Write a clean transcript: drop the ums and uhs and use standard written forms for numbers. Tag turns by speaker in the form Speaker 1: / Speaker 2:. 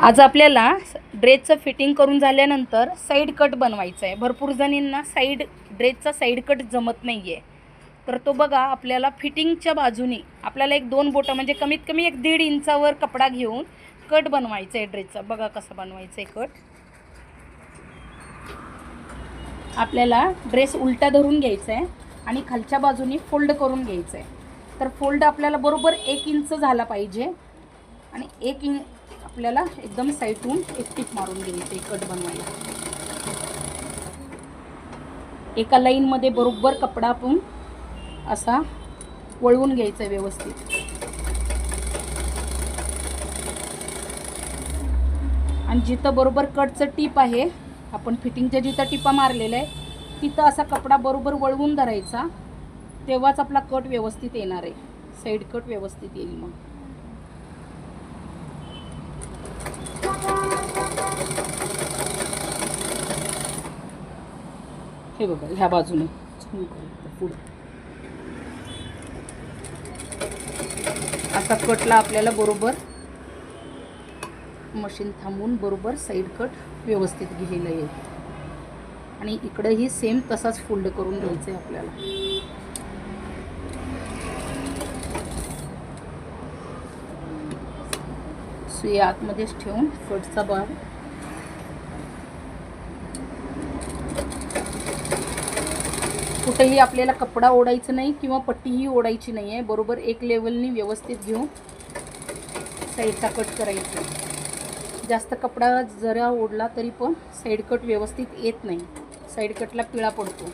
Speaker 1: आज आपल्याला ड्रेसचं फिटिंग करून झाल्यानंतर साईड कट बनवायचं आहे. भरपूर जणींना ड्रेसचा साईड कट जमत नाही आहे. तर तो बघा, आपल्याला फिटिंगच्या बाजूने आपल्याला 1-2 बोटं म्हणजे कमीत कमी 1-1.5 इंचावर कपडा घेऊन कट बनवायचा आहे ड्रेसचा. बघा कसं बनवायचं आहे कट. आपल्याला ड्रेस उलटा धरून घ्यायचा आहे आणि खालच्या बाजूने फोल्ड करून घ्यायचं आहे. तर फोल्ड आपल्याला बरोबर 1 इंच झाला पाहिजे आणि 1 इंच आपल्याला एकदम साईडून एक टिप मारून घ्यायची कट बनवायला. एका लाईनमध्ये बरोबर कपडा आपण असा वळवून घ्यायचा व्यवस्थित. आणि जिथं बरोबर कटचं टीप आहे, आपण फिटिंगच्या जिथं टिपा मारलेल्या आहे तिथं असा कपडा बरोबर वळवून धरायचा. तेव्हाच आपला कट व्यवस्थित येणार आहे, साईड कट व्यवस्थित येईल. मग हे बघा, ह्या बाजूने पुढे असा कटला आपल्याला बरोबर मशीन थांबवून बरोबर साईड कट व्यवस्थित गेलेलं आहे. आणि इकडेही सेम तसाच फोल्ड करून घ्यायचं आहे आपल्याला. सुई आतमध्येच ठेवून कटचा भाग कुठेही आपल्याला कपडा ओढायचं नाही किंवा पट्टीही ओढायची नाही आहे. बरोबर एक लेवलनी व्यवस्थित घेऊन साईडचा कट करायचा. जास्त कपडा जरा ओढला तरी पण साईड कट व्यवस्थित येत नाही, साईड कटला पिळा पडतो.